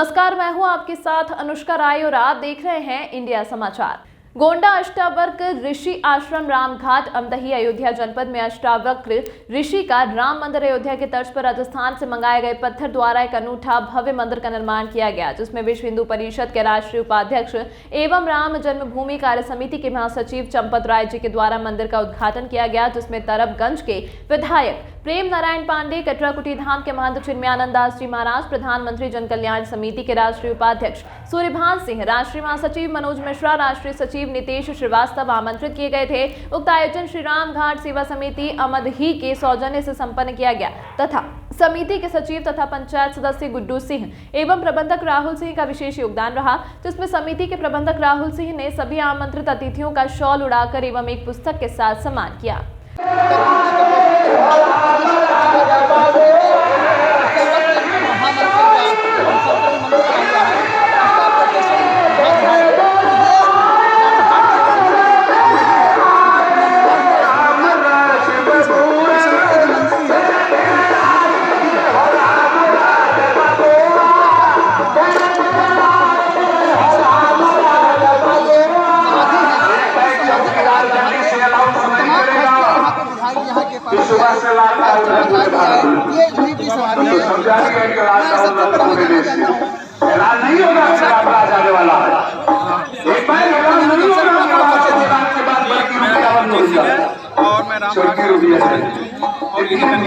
नमस्कार, मैं हूं आपके साथ अनुष्का राय और आप देख रहे हैं इंडिया समाचार। गोंडा अष्टावक्र ऋषि आश्रम रामघाट अमदही अयोध्या जनपद में अष्टावक्र ऋषि का राम मंदिर अयोध्या के तर्ज पर राजस्थान से मंगाए गए पत्थर द्वारा एक अनूठा भव्य मंदिर का निर्माण किया गया, जिसमें विश्व हिंदू परिषद के राष्ट्रीय उपाध्यक्ष एवं राम जन्मभूमि कार्य समिति के महासचिव चंपत राय जी के द्वारा मंदिर का उद्घाटन किया गया, जिसमें तरबगंज के विधायक प्रेम नारायण पांडे, कटराकुटी धाम के महंत चिन्मयानंद दास जी महाराज, प्रधानमंत्री जन कल्याण समिति के राष्ट्रीय उपाध्यक्ष सूर्यभान सिंह, राष्ट्रीय महासचिव मनोज मिश्रा, राष्ट्रीय सचिव नितेश श्रीवास्तव आमंत्रित किए गए थे। उक्त आयोजन श्री राम घाट सेवा समिति अमदही के सौजन्य से संपन्न किया गया तथा समिति के सचिव तथा पंचायत सदस्य गुड्डू सिंह एवं प्रबंधक राहुल सिंह का विशेष योगदान रहा, जिसमें समिति के प्रबंधक राहुल सिंह ने सभी आमंत्रित अतिथियों का शॉल उड़ाकर एवं एक पुस्तक के साथ सम्मान किया। और मैं राम और ये जो है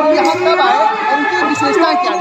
यहाँ कब आए और उनकी विशेषताएं क्या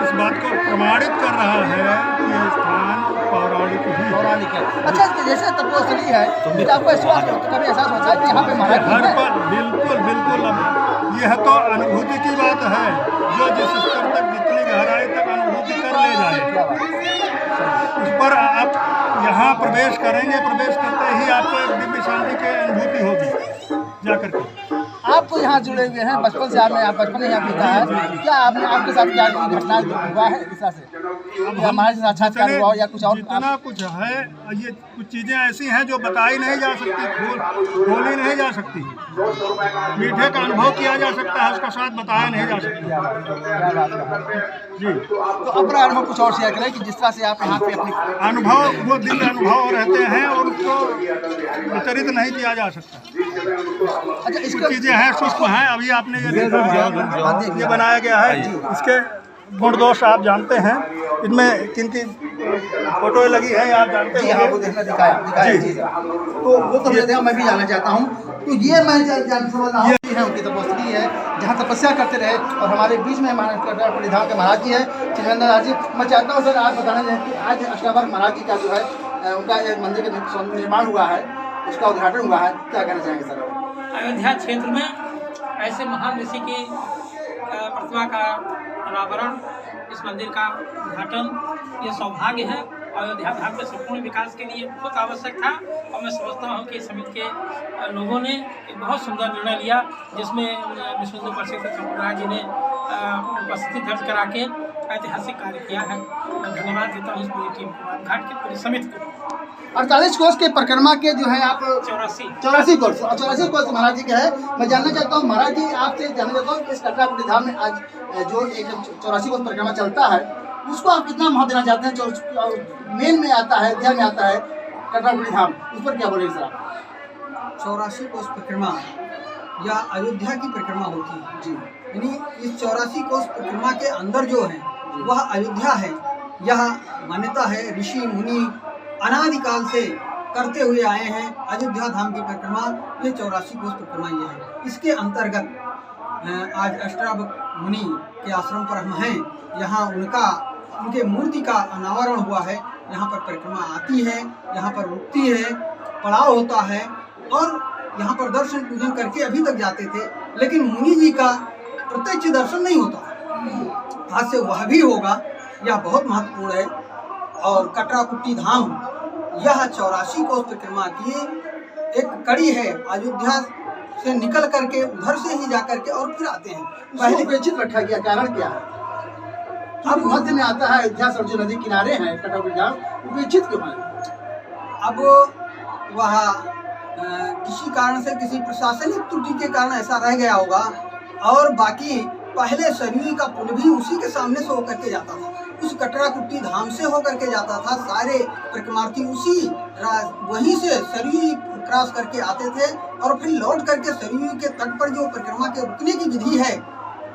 इस बात को प्रमाणित कर रहा है कि यह स्थान पौराणिक है। अच्छा, जैसे तपोस्थली है तो आपको कभी एहसास होता है कि यहाँ पे महाराज घर पर बिल्कुल अब यह तो अनुभूति की बात है, जो जिस स्तर तक जितनी गहराई तक अनुभूति कर ले जाए उस पर आप यहाँ प्रवेश करेंगे, प्रवेश करते ही आपको एक दिव्य शांति की अनुभूति होगी जाकर के। आप तो यहाँ जुड़े हुए हैं बचपन से, आप बचपन यहाँ बीता है, क्या आपने आपके साथ क्या घटना हुआ है इस तरह से हमारे साक्षात्कार हुआ या कुछ और? जितना कुछ है, ये कुछ चीज़ें ऐसी हैं जो बताई नहीं जा सकती, बोली नहीं जा सकती। मीठे का अनुभव किया जा सकता है, उसका स्वाद बताया नहीं जा सकता जी। तो अपना अनुभव कुछ और शेयर करें कि जिस तरह से आप यहाँ पे अपनी अनुभव, वो दिव्य अनुभव रहते हैं और उनको वितरित नहीं किया जा सकता। अच्छा, कुछ चीज़ें हैं सूक्ष्म हैं, अभी आपने ये बनाया गया है, इसके गुण दोष आप जानते हैं, इनमें किनकी फोटो लगी है आप जानते हैं। हाँ, वो देखना दिखाया जी। तो वो तो मैं भी जानना चाहता हूँ। तो ये मैं जान समझ रहा हूँ है उनकी तपस्वी है, जहाँ तपस्या करते रहे और हमारे बीच में कटराकुटी धाम के महाराज जी है चिन्मयानंद दास जी। मैं चाहता हूँ सर आप बताना चाहें कि आज अष्टावक्र महाराज जी का जो है उनका एक मंदिर का निर्माण हुआ है, उसका उद्घाटन हुआ है, क्या कहना चाहेंगे सर? अयोध्या क्षेत्र में ऐसे महान ऋषि की प्रतिमा का अनावरण, इस मंदिर का उद्घाटन ये सौभाग्य है। अयोध्या धाम के संपूर्ण विकास के लिए बहुत आवश्यक था और मैं समझता हूँ कि समिति के लोगों ने एक बहुत सुंदर निर्णय लिया, जिसमें विश्व हिंदू परिषद के संप्रदाय जी ने उपस्थिति दर्ज करा के ऐतिहासिक कार्य किया है। मैं धन्यवाद देता हूँ इस पूरी टीम को, घाट की पूरी समिति को। 48 कोस के परिक्रमा के जो है आप 84 कोस महाराज जी के है। मैं जानना चाहता हूँ महाराज जी, आपसे जानना चाहता हूँ इस कटराकुटी धाम में आज जो एक 84 कोस परिक्रमा चलता है, उसको आप कितना महत्व देना चाहते हैं? मेन में आता है, अध्याय में आता है कटराकुटी धाम, उस पर क्या बोलेंगे सर आप? 84 कोस परिक्रमा या अयोध्या की परिक्रमा होती है जी, यानी इस 84 कोस परिक्रमा के अंदर जो है वह अयोध्या है। यह मान्यता है, ऋषि मुनि अनादिकाल से करते हुए आए हैं अयोध्या धाम की परिक्रमा। ये 84 कोस परिक्रमा ये है। इसके अंतर्गत आज अष्टावक्र मुनि के आश्रम पर हम हैं। यहाँ उनके मूर्ति का अनावरण हुआ है। यहाँ पर परिक्रमा आती है, यहाँ पर रुकती है, पड़ाव होता है और यहाँ पर दर्शन पूजन करके अभी तक जाते थे, लेकिन मुनि जी का प्रत्यक्ष दर्शन नहीं होता। आज से वह भी होगा। यह बहुत महत्वपूर्ण है। और कटराकुटी धाम यह 84 कोस परिक्रमा की एक कड़ी है। अयोध्या से निकल करके उधर से ही जाकर के और फिर आते हैं। पहले उपेक्षित रखा गया, कारण क्या है? अब मध्य में आता है, अयोध्या सरजू नदी किनारे है कटराकुटी धाम, उपेक्षित क्यों है? अब वह किसी कारण से, किसी प्रशासनिक त्रुटि के कारण ऐसा रह गया होगा। और बाकी पहले सरयू का पुल भी उसी के सामने से होकर के जाता था, उस कटराकुटी धाम से होकर के जाता था। सारे परिक्रमार्थी वहीं से सरयू क्रॉस करके आते थे और फिर लौट करके सरयू के तट पर जो परिक्रमा के रुकने की विधि है,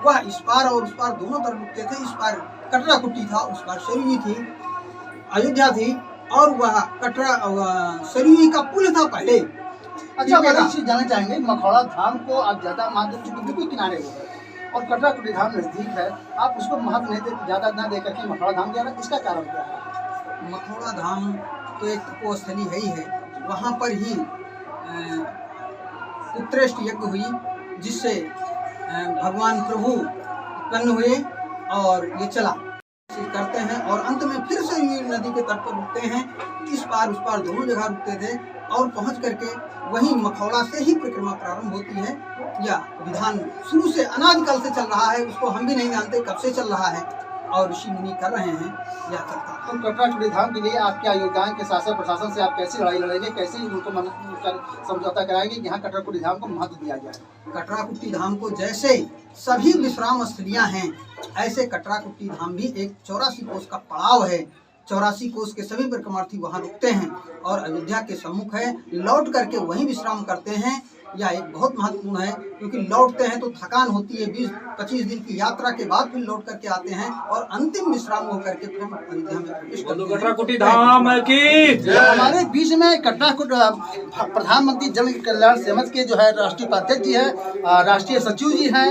वह इस पार और उस पार दोनों तरफ रुकते थे। इस पार कटराकुटी था, उस पार सरयू थी, अयोध्या थी, और वह सरयू का पुल था पहले। अच्छा, जानना चाहेंगे मखौड़ा धाम को आप ज्यादा मानते, चूंकि बिल्कुल किनारे हो गए और कटराकुटी धाम नजदीक है, आप उसको महत्व नहीं दे, ज्यादा न दे करके मखौड़ा धाम जा रहा है, इसका कारण क्या है? मखौड़ा धाम तो एक तपोस्थली है ही है। वहाँ पर ही उत्कृष्ट यज्ञ हुई, जिससे भगवान प्रभु उत्पन्न हुए और ये चला करते हैं और अंत में फिर से ये नदी के तट पर रुकते हैं। इस पार उस पार दोनों जगह रुकते थे और पहुंच करके वहीं मखौड़ा से ही परिक्रमा प्रारंभ होती है। या विधान शुरू से अनादिकाल से चल रहा है, उसको हम भी नहीं जानते कब से चल रहा है और ऋषि मुनि कर रहे हैं, यह चलता है। तो कटराकुटी धाम के लिए आप क्या योगदान के शासन प्रशासन से आप कैसी लड़ाई लड़ेंगे, कैसे उनको समझौता कराएंगे कि यहाँ कटराकुटी धाम को महत्व दिया जाए? कटराकुटी धाम को जैसे सभी विश्राम स्थलियाँ हैं, ऐसे कटराकुटी धाम भी एक 84 कोस का पड़ाव है। 84 कोस के सभी परिक्रमार्थी वहाँ रुकते हैं और अयोध्या के सम्मुख है, लौट करके वहीं विश्राम करते हैं। यह एक बहुत महत्वपूर्ण है, क्योंकि लौटते हैं तो थकान होती है। 20-25 दिन की यात्रा के बाद फिर लौट करके आते हैं और अंतिम विश्राम होकर के फिर अयोध्या में प्रवेश करते हैं। कटराकुटी धाम की हमारे बीच में कटराकुटी प्रधानमंत्री जन कल्याण समिति के जो है राष्ट्रीय उपाध्यक्ष जी है, राष्ट्रीय सचिव जी हैं,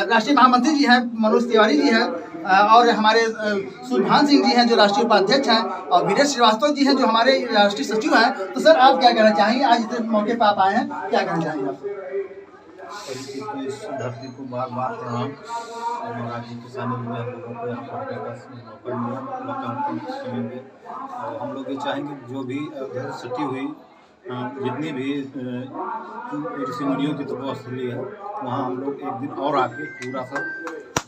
राष्ट्रीय महामंत्री जी हैं मनोज तिवारी जी हैं, और हमारे सुभान सिंह जी हैं जो राष्ट्रीय उपाध्यक्ष हैं, और वीरेश श्रीवास्तव जी हैं जो हमारे राष्ट्रीय सचिव हैं। तो सर, आप क्या कहना चाहेंगे? आज इतने मौके पर आप आए हैं, क्या कहना चाहेंगे आप? इस धरती को बार बार प्रणाम। और महाराज जी के सामने में हम लोगों को यहाँ पर मौका मिला मुलाकात के समय में। और हम लोग ये चाहेंगे जो भी अयोध्या से सटी हुई जितनी भी ऋषि मुनियों की तपोस्थली है, वहाँ हम लोग एक दिन और आके पूरा सा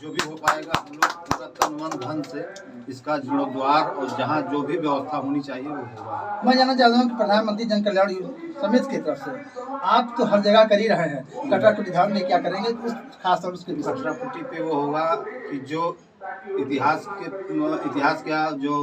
जो भी हो पाएगा हम लोग पूरा तन मन धन से इसका जीर्णोद्वार और जहाँ जो भी व्यवस्था होनी चाहिए वो होगा। मैं जानना चाहता हूँ कि प्रधानमंत्री जन कल्याण समिति की तरफ से आप तो हर जगह कर ही रहे हैं, कटराकुटी धाम में क्या करेंगे उस खास तौर उसके विषय? कटराकुटी पे वो होगा कि जो इतिहास का जो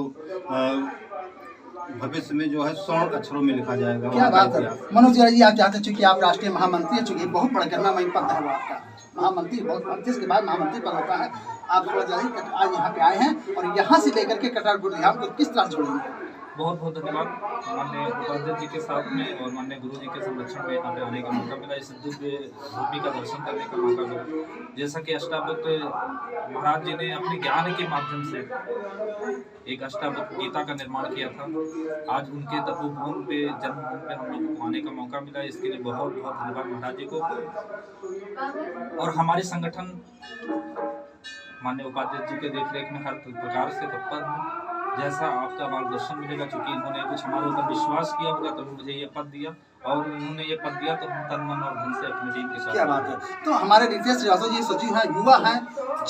भविष्य में जो है स्वर्ण अक्षरों में लिखा जाएगा। क्या बात है मनोज जी, आप चाहते चूँकि आप राष्ट्रीय महामंत्री हैं, चूँकि बहुत बड़ा करना मैं पद है आपका, महामंत्री बहुत जिसके बाद महामंत्री पद होता है, आप थोड़ा जल्दी आज यहाँ पे आए हैं और यहाँ से लेकर के कटराकुटी धाम को किस तरह छोड़ेंगे? बहुत बहुत धन्यवाद माननीय उपाध्यक्ष जी के साथ में और माननीय गुरु जी के संरक्षण में यहाँ पे आने का मौका मिला, इस दिव्य भूमि का दर्शन करने का मौका मिला। जैसा कि अष्टावक्र महाराज जी ने अपने ज्ञान के माध्यम से एक अष्टावक्र गीता का निर्माण किया था। आज उनके तपोभूमि पे जन्मभूमि पे हम लोग को आने का मौका मिला, इसके लिए बहुत बहुत धन्यवाद महाराज जी को। और हमारे संगठन माननीय उपाध्यक्ष जी के देखरेख में हर प्रकार से तत्पर हूँ। जैसा आपका मार्गदर्शन मिलेगा, चूंकि इन्होंने कुछ हमारे ऊपर विश्वास किया होगा तभी मुझे ये पद दिया, और इन्होंने ये पद दिया तो हम तन मन और धन से अपनी टीम के साथ। क्या बात है। तो हमारे रितेश श्रीवास्तव जी सचिव हैं, युवा हैं,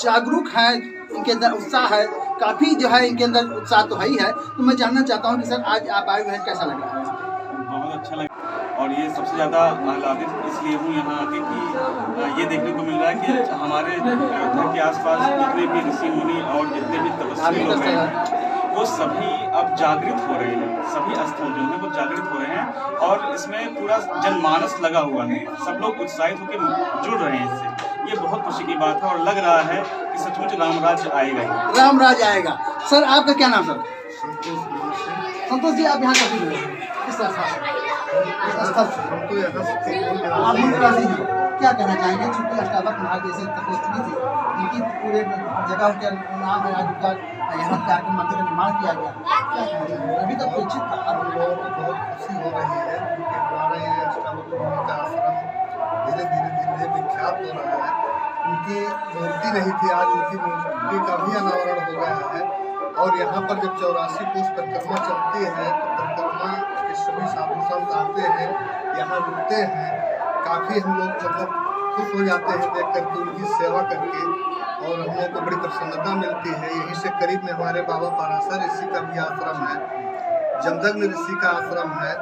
जागरूक हैं, इनके अंदर उत्साह है, काफ़ी जो है इनके अंदर उत्साह तो है ही है। तो मैं जानना चाहता हूँ कि सर आज आप आए हुए हैं, कैसा लग रहा है? बहुत अच्छा लगा, और ये सबसे ज़्यादा आह्लादित इसलिए हूँ यहाँ आके कि ये देखने को मिल रहा है कि हमारे घर के आसपास जितने भी ऋषि मुनि और जितने भी तपस्वी लोग हैं वो सभी अब जागृत हो रहे हैं, सभी स्थल जो है वो जागृत हो रहे हैं, और इसमें पूरा जनमानस लगा हुआ है, सब लोग उत्साहित होकर जुड़ रहे हैं इससे। ये बहुत खुशी की बात है और लग रहा है कि सचमुच रामराज आएगा ही। रामराज आएगा। सर आपका क्या नाम सर? संतोष जी, आप यहाँ कभी हुए किस स्थल आप मुनिराजी जी क्या कहना चाहेंगे? चूँकि अष्टावक्र महाराज जैसे तपस्वी थे, इनकी पूरे जगह उनका नाम है, आज उनका यहाँ पे आके मंदिर का निर्माण किया गया, क्या कहना चाहेंगे? अभी तक परिचित था, हम लोगों को बहुत खुशी हो रही है क्योंकि हमारे ये अष्टावक्र मुनि का आश्रम धीरे धीरे विख्यात हो रहा है। उनकी मूर्ति नहीं थी, आज उनकी मूर्ति का भी अनावरण हो गया है, और यहाँ पर जब 84 कोष परिक्रमा चलती है तो परिक्रमा के सभी साधु संत आते हैं, यहाँ रुकते हैं। काफ़ी हम लोग मतलब खुश हो जाते हैं देख करके उनकी सेवा करके, और हम लोग को बड़ी प्रसन्नता मिलती है। यहीं से करीब में हमारे बाबा पाराशर ऋषि का भी आश्रम है, जमदग्नि ऋषि का आश्रम है,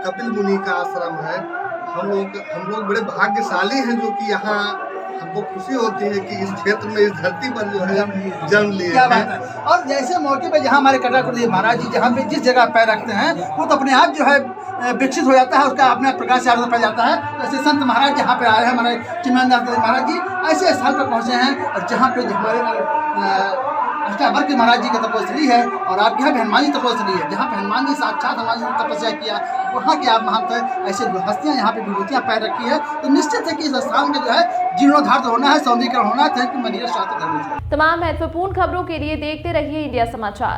कपिल मुनि का आश्रम है। हम लोग बड़े भाग्यशाली हैं जो कि यहाँ हमको खुशी होती है कि इस क्षेत्र में, इस धरती पर जो है जन्म लिए। क्या बात है। और जैसे मौके पे जहाँ हमारे कटरा कुलदेव महाराज जी जहाँ पे जिस जगह पैर रखते हैं वो तो अपने आप जो है विकसित हो जाता है, उसका अपने प्रकाश से आरोप पड़ जाता है। जैसे संत महाराज जहाँ पे आए हैं हमारे चिन्मयानंद महाराज जी, ऐसे स्थल पर पहुँचे हैं, और जहाँ पे हमारे अष्टावक्र महाराज जी का तपस्वी है, और आपके यहाँ भी हनुमान जी तपस्वी है, जहाँ पे हनुमान जी साक्षात हनुमान जी ने तपस्या किया, वहाँ के आप महंत है। ऐसे हस्तियाँ यहाँ पे विभूतियाँ पैर रखी है, तो निश्चित है कि इस स्थान में जो है जीर्णोद्धार तो होना है, सौंदर्यीकरण होना है। थैंक यू मनीष शास्त्र धर्म। तमाम महत्वपूर्ण खबरों के लिए देखते रहिए इंडिया समाचार।